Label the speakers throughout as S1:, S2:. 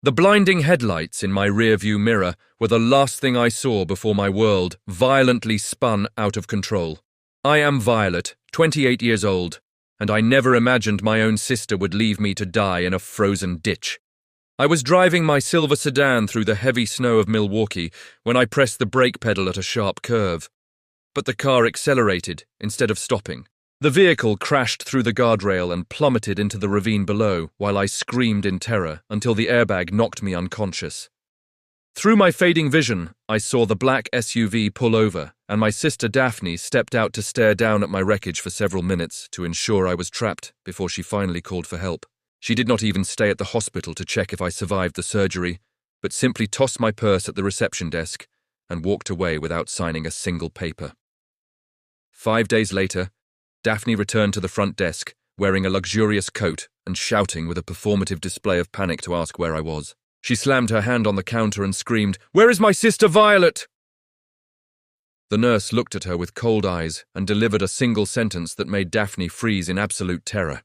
S1: The blinding headlights in my rearview mirror were the last thing I saw before my world violently spun out of control. I am Violet, 28 years old, and I never imagined my own sister would leave me to die in a frozen ditch. I was driving my silver sedan through the heavy snow of Milwaukee when I pressed the brake pedal at a sharp curve. But the car accelerated instead of stopping. The vehicle crashed through the guardrail and plummeted into the ravine below while I screamed in terror until the airbag knocked me unconscious. Through my fading vision, I saw the black SUV pull over, and my sister Daphne stepped out to stare down at my wreckage for several minutes to ensure I was trapped before she finally called for help. She did not even stay at the hospital to check if I survived the surgery, but simply tossed my purse at the reception desk and walked away without signing a single paper. 5 days later, Daphne returned to the front desk, wearing a luxurious coat and shouting with a performative display of panic to ask where I was. She slammed her hand on the counter and screamed, "Where is my sister Violet?" The nurse looked at her with cold eyes and delivered a single sentence that made Daphne freeze in absolute terror.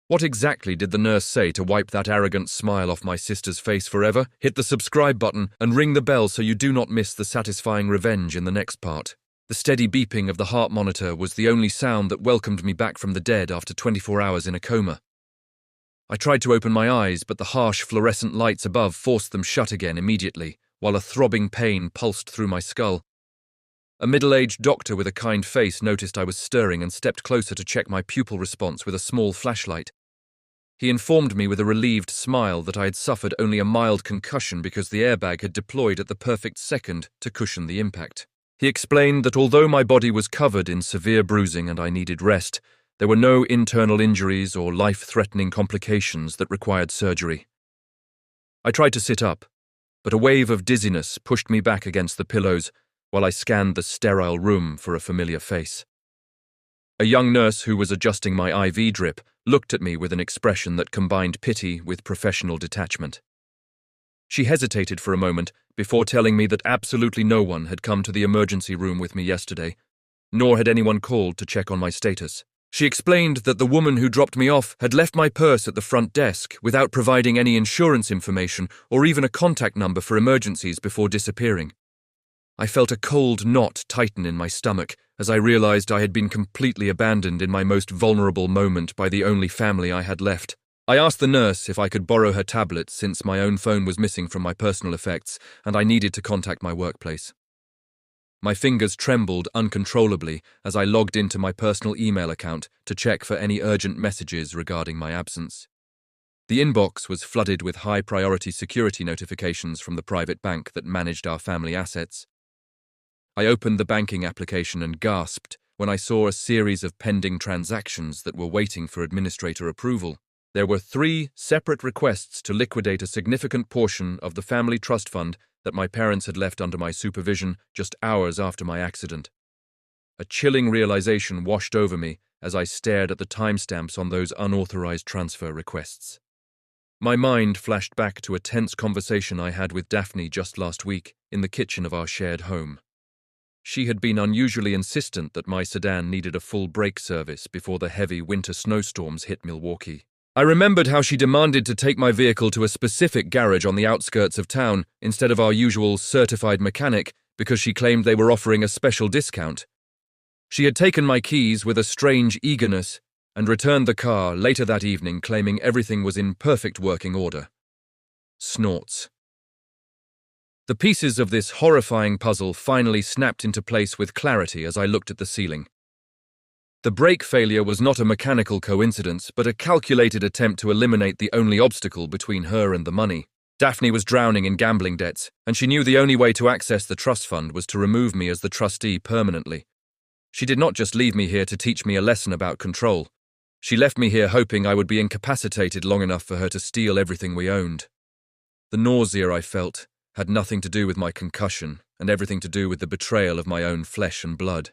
S1: What exactly did the nurse say to wipe that arrogant smile off my sister's face forever? Hit the subscribe button and ring the bell so you do not miss the satisfying revenge in the next part. The steady beeping of the heart monitor was the only sound that welcomed me back from the dead after 24 hours in a coma. I tried to open my eyes, but the harsh fluorescent lights above forced them shut again immediately, while a throbbing pain pulsed through my skull. A middle-aged doctor with a kind face noticed I was stirring and stepped closer to check my pupil response with a small flashlight. He informed me with a relieved smile that I had suffered only a mild concussion because the airbag had deployed at the perfect second to cushion the impact. He explained that although my body was covered in severe bruising and I needed rest, there were no internal injuries or life-threatening complications that required surgery. I tried to sit up, but a wave of dizziness pushed me back against the pillows while I scanned the sterile room for a familiar face. A young nurse who was adjusting my IV drip looked at me with an expression that combined pity with professional detachment. She hesitated for a moment before telling me that absolutely no one had come to the emergency room with me yesterday, nor had anyone called to check on my status. She explained that the woman who dropped me off had left my purse at the front desk without providing any insurance information or even a contact number for emergencies before disappearing. I felt a cold knot tighten in my stomach as I realized I had been completely abandoned in my most vulnerable moment by the only family I had left. I asked the nurse if I could borrow her tablet since my own phone was missing from my personal effects and I needed to contact my workplace. My fingers trembled uncontrollably as I logged into my personal email account to check for any urgent messages regarding my absence. The inbox was flooded with high-priority security notifications from the private bank that managed our family assets. I opened the banking application and gasped when I saw a series of pending transactions that were waiting for administrator approval. There were 3 separate requests to liquidate a significant portion of the family trust fund that my parents had left under my supervision just hours after my accident. A chilling realization washed over me as I stared at the timestamps on those unauthorized transfer requests. My mind flashed back to a tense conversation I had with Daphne just last week in the kitchen of our shared home. She had been unusually insistent that my sedan needed a full brake service before the heavy winter snowstorms hit Milwaukee. I remembered how she demanded to take my vehicle to a specific garage on the outskirts of town instead of our usual certified mechanic because she claimed they were offering a special discount. She had taken my keys with a strange eagerness and returned the car later that evening claiming everything was in perfect working order. Snorts. The pieces of this horrifying puzzle finally snapped into place with clarity as I looked at the ceiling. The brake failure was not a mechanical coincidence, but a calculated attempt to eliminate the only obstacle between her and the money. Daphne was drowning in gambling debts, and she knew the only way to access the trust fund was to remove me as the trustee permanently. She did not just leave me here to teach me a lesson about control. She left me here hoping I would be incapacitated long enough for her to steal everything we owned. The nausea I felt had nothing to do with my concussion and everything to do with the betrayal of my own flesh and blood.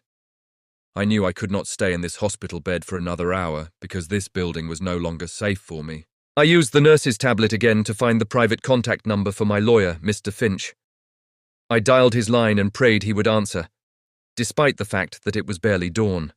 S1: I knew I could not stay in this hospital bed for another hour because this building was no longer safe for me. I used the nurse's tablet again to find the private contact number for my lawyer, Mr. Finch. I dialed his line and prayed he would answer, despite the fact that it was barely dawn.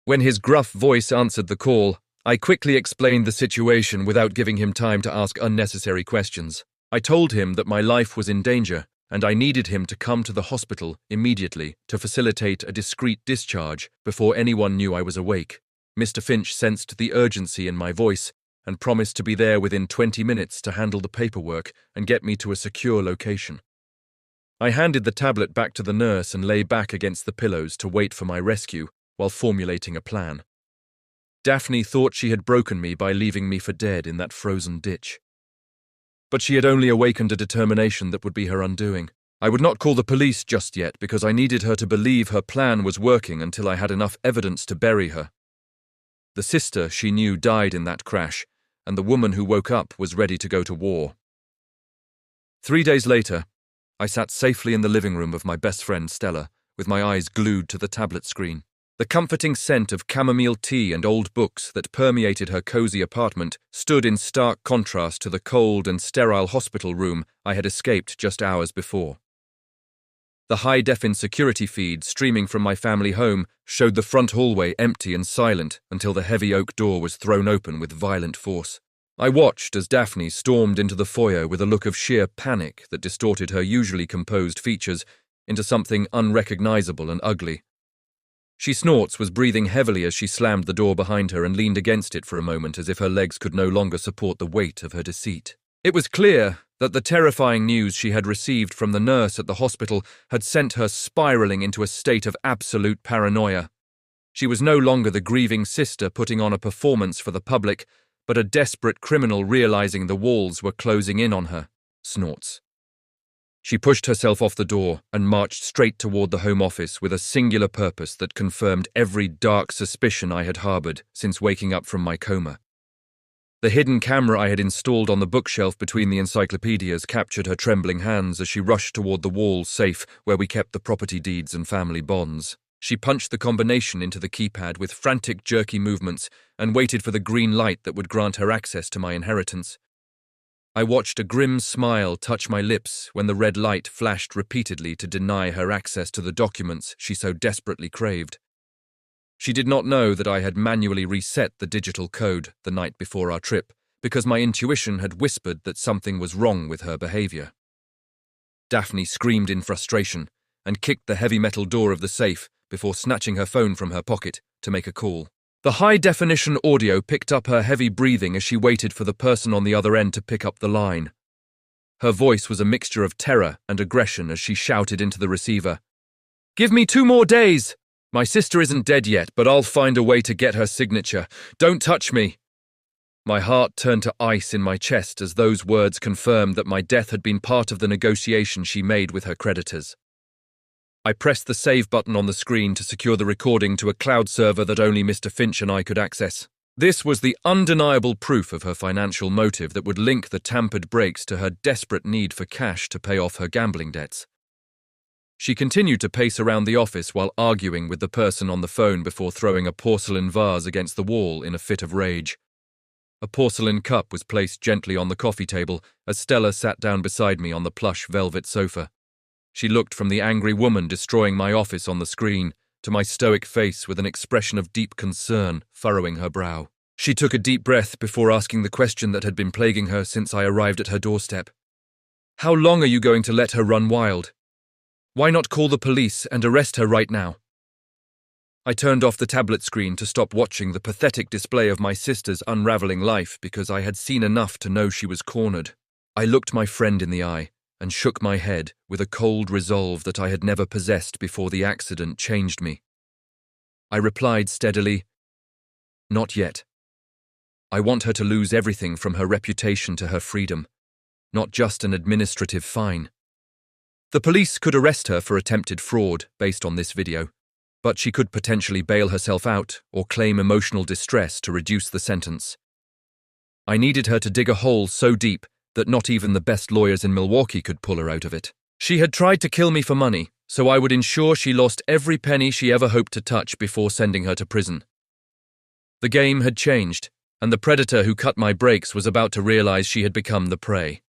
S1: When his gruff voice answered the call, I quickly explained the situation without giving him time to ask unnecessary questions. I told him that my life was in danger, and I needed him to come to the hospital immediately to facilitate a discreet discharge before anyone knew I was awake. Mr. Finch sensed the urgency in my voice and promised to be there within 20 minutes to handle the paperwork and get me to a secure location. I handed the tablet back to the nurse and lay back against the pillows to wait for my rescue while formulating a plan. Daphne thought she had broken me by leaving me for dead in that frozen ditch. But she had only awakened a determination that would be her undoing. I would not call the police just yet because I needed her to believe her plan was working until I had enough evidence to bury her. The sister she knew died in that crash, and the woman who woke up was ready to go to war. 3 days later, I sat safely in the living room of my best friend Stella, with my eyes glued to the tablet screen. The comforting scent of chamomile tea and old books that permeated her cozy apartment stood in stark contrast to the cold and sterile hospital room I had escaped just hours before. The high-defin security feed streaming from my family home showed the front hallway empty and silent until the heavy oak door was thrown open with violent force. I watched as Daphne stormed into the foyer with a look of sheer panic that distorted her usually composed features into something unrecognizable and ugly. She was breathing heavily as she slammed the door behind her and leaned against it for a moment as if her legs could no longer support the weight of her deceit. It was clear that the terrifying news she had received from the nurse at the hospital had sent her spiraling into a state of absolute paranoia. She was no longer the grieving sister putting on a performance for the public, but a desperate criminal realizing the walls were closing in on her. Snorts. She pushed herself off the door and marched straight toward the Home Office with a singular purpose that confirmed every dark suspicion I had harbored since waking up from my coma. The hidden camera I had installed on the bookshelf between the encyclopedias captured her trembling hands as she rushed toward the wall safe where we kept the property deeds and family bonds. She punched the combination into the keypad with frantic, jerky movements and waited for the green light that would grant her access to my inheritance. I watched a grim smile touch my lips when the red light flashed repeatedly to deny her access to the documents she so desperately craved. She did not know that I had manually reset the digital code the night before our trip because my intuition had whispered that something was wrong with her behavior. Daphne screamed in frustration and kicked the heavy metal door of the safe before snatching her phone from her pocket to make a call. The high-definition audio picked up her heavy breathing as she waited for the person on the other end to pick up the line. Her voice was a mixture of terror and aggression as she shouted into the receiver, "Give me 2 more days! My sister isn't dead yet, but I'll find a way to get her signature. Don't touch me!" My heart turned to ice in my chest as those words confirmed that my death had been part of the negotiation she made with her creditors. I pressed the save button on the screen to secure the recording to a cloud server that only Mr. Finch and I could access. This was the undeniable proof of her financial motive that would link the tampered breaks to her desperate need for cash to pay off her gambling debts. She continued to pace around the office while arguing with the person on the phone before throwing a porcelain vase against the wall in a fit of rage. A porcelain cup was placed gently on the coffee table as Stella sat down beside me on the plush velvet sofa. She looked from the angry woman destroying my office on the screen to my stoic face with an expression of deep concern furrowing her brow. She took a deep breath before asking the question that had been plaguing her since I arrived at her doorstep. "How long are you going to let her run wild? Why not call the police and arrest her right now?" I turned off the tablet screen to stop watching the pathetic display of my sister's unraveling life because I had seen enough to know she was cornered. I looked my friend in the eye and shook my head with a cold resolve that I had never possessed before the accident changed me. I replied steadily, "Not yet. I want her to lose everything from her reputation to her freedom, not just an administrative fine. The police could arrest her for attempted fraud based on this video, but she could potentially bail herself out or claim emotional distress to reduce the sentence. I needed her to dig a hole so deep that not even the best lawyers in Milwaukee could pull her out of it. She had tried to kill me for money, so I would ensure she lost every penny she ever hoped to touch before sending her to prison. The game had changed, and the predator who cut my brakes was about to realize she had become the prey.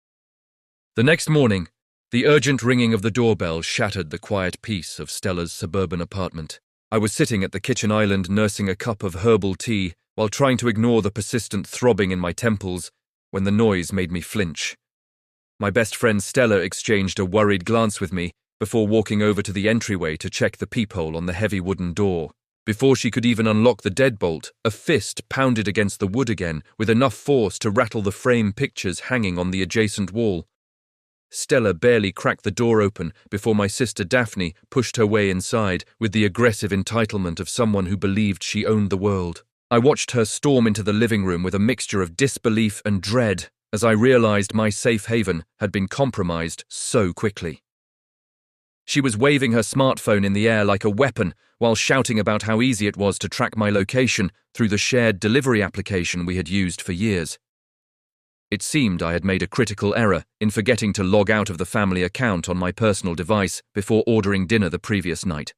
S1: The next morning, the urgent ringing of the doorbell shattered the quiet peace of Stella's suburban apartment. I was sitting at the kitchen island nursing a cup of herbal tea while trying to ignore the persistent throbbing in my temples when the noise made me flinch. My best friend Stella exchanged a worried glance with me before walking over to the entryway to check the peephole on the heavy wooden door. Before she could even unlock the deadbolt, a fist pounded against the wood again with enough force to rattle the frame pictures hanging on the adjacent wall. Stella barely cracked the door open before my sister Daphne pushed her way inside with the aggressive entitlement of someone who believed she owned the world. I watched her storm into the living room with a mixture of disbelief and dread as I realized my safe haven had been compromised so quickly. She was waving her smartphone in the air like a weapon while shouting about how easy it was to track my location through the shared delivery application we had used for years. It seemed I had made a critical error in forgetting to log out of the family account on my personal device before ordering dinner the previous night.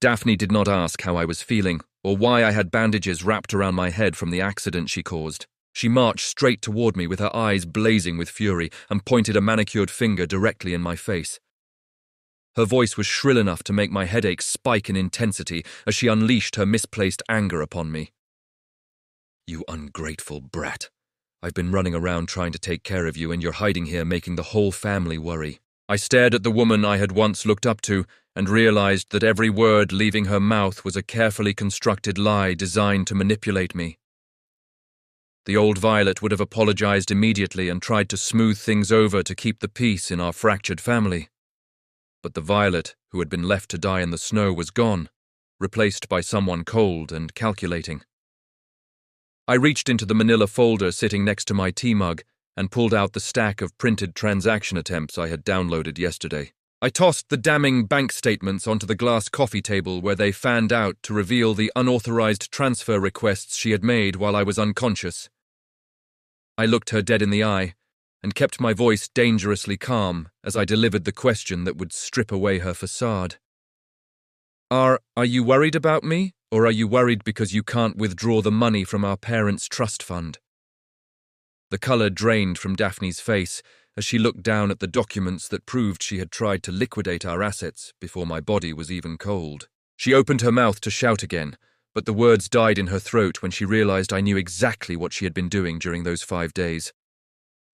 S1: Daphne did not ask how I was feeling or why I had bandages wrapped around my head from the accident she caused. She marched straight toward me with her eyes blazing with fury and pointed a manicured finger directly in my face. Her voice was shrill enough to make my headache spike in intensity as she unleashed her misplaced anger upon me. "You ungrateful brat. I've been running around trying to take care of you and you're hiding here making the whole family worry." I stared at the woman I had once looked up to and realized that every word leaving her mouth was a carefully constructed lie designed to manipulate me. The old Violet would have apologized immediately and tried to smooth things over to keep the peace in our fractured family. But the Violet who had been left to die in the snow was gone, replaced by someone cold and calculating. I reached into the manila folder sitting next to my tea mug and pulled out the stack of printed transaction attempts I had downloaded yesterday. I tossed the damning bank statements onto the glass coffee table where they fanned out to reveal the unauthorized transfer requests she had made while I was unconscious. I looked her dead in the eye and kept my voice dangerously calm as I delivered the question that would strip away her facade. Are you worried about me, or are you worried because you can't withdraw the money from our parents' trust fund?" The colour drained from Daphne's face as she looked down at the documents that proved she had tried to liquidate our assets before my body was even cold. She opened her mouth to shout again, but the words died in her throat when she realized I knew exactly what she had been doing during those 5 days.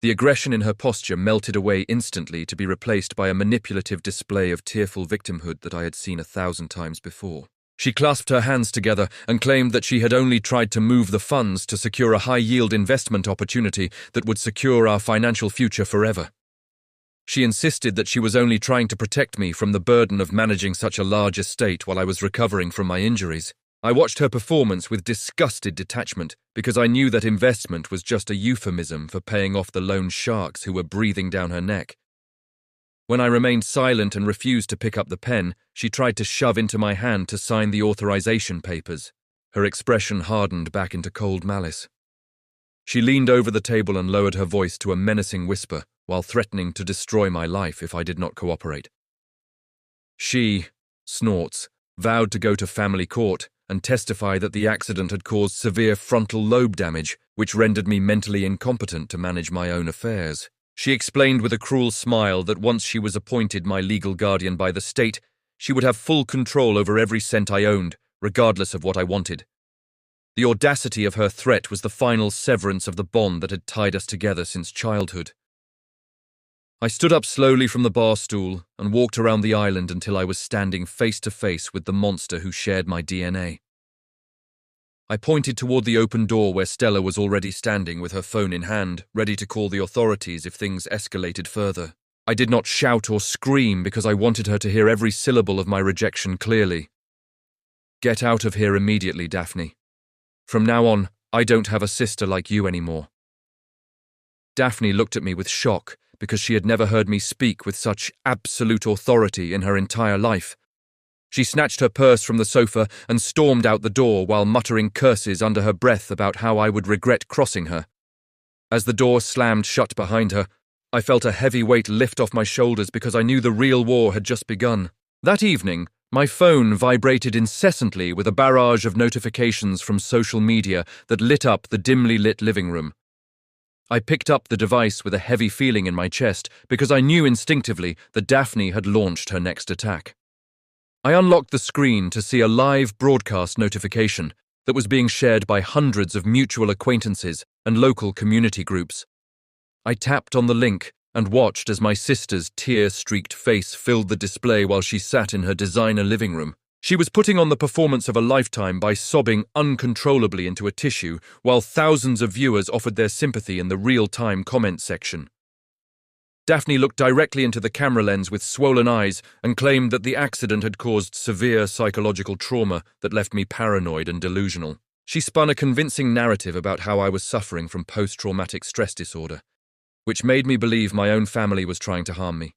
S1: The aggression in her posture melted away instantly to be replaced by a manipulative display of tearful victimhood that I had seen 1,000 times before. She clasped her hands together and claimed that she had only tried to move the funds to secure a high-yield investment opportunity that would secure our financial future forever. She insisted that she was only trying to protect me from the burden of managing such a large estate while I was recovering from my injuries. I watched her performance with disgusted detachment because I knew that investment was just a euphemism for paying off the loan sharks who were breathing down her neck. When I remained silent and refused to pick up the pen, she tried to shove into my hand to sign the authorization papers. Her expression hardened back into cold malice. She leaned over the table and lowered her voice to a menacing whisper while threatening to destroy my life if I did not cooperate. She, snorts, vowed to go to family court and testify that the accident had caused severe frontal lobe damage, which rendered me mentally incompetent to manage my own affairs. She explained with a cruel smile that once she was appointed my legal guardian by the state, she would have full control over every cent I owned, regardless of what I wanted. The audacity of her threat was the final severance of the bond that had tied us together since childhood. I stood up slowly from the bar stool and walked around the island until I was standing face to face with the monster who shared my DNA. I pointed toward the open door where Stella was already standing with her phone in hand, ready to call the authorities if things escalated further. I did not shout or scream because I wanted her to hear every syllable of my rejection clearly. "Get out of here immediately, Daphne. From now on, I don't have a sister like you anymore." Daphne looked at me with shock because she had never heard me speak with such absolute authority in her entire life. She snatched her purse from the sofa and stormed out the door while muttering curses under her breath about how I would regret crossing her. As the door slammed shut behind her, I felt a heavy weight lift off my shoulders because I knew the real war had just begun. That evening, my phone vibrated incessantly with a barrage of notifications from social media that lit up the dimly lit living room. I picked up the device with a heavy feeling in my chest because I knew instinctively that Daphne had launched her next attack. I unlocked the screen to see a live broadcast notification that was being shared by hundreds of mutual acquaintances and local community groups. I tapped on the link and watched as my sister's tear-streaked face filled the display while she sat in her designer living room. She was putting on the performance of a lifetime by sobbing uncontrollably into a tissue, while thousands of viewers offered their sympathy in the real-time comment section. Daphne looked directly into the camera lens with swollen eyes and claimed that the accident had caused severe psychological trauma that left me paranoid and delusional. She spun a convincing narrative about how I was suffering from post-traumatic stress disorder, which made me believe my own family was trying to harm me.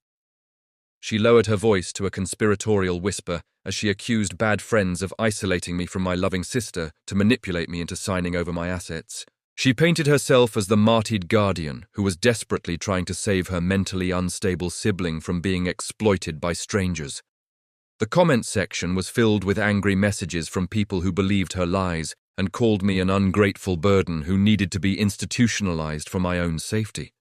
S1: She lowered her voice to a conspiratorial whisper as she accused bad friends of isolating me from my loving sister to manipulate me into signing over my assets. She painted herself as the martyred guardian who was desperately trying to save her mentally unstable sibling from being exploited by strangers. The comment section was filled with angry messages from people who believed her lies and called me an ungrateful burden who needed to be institutionalized for my own safety.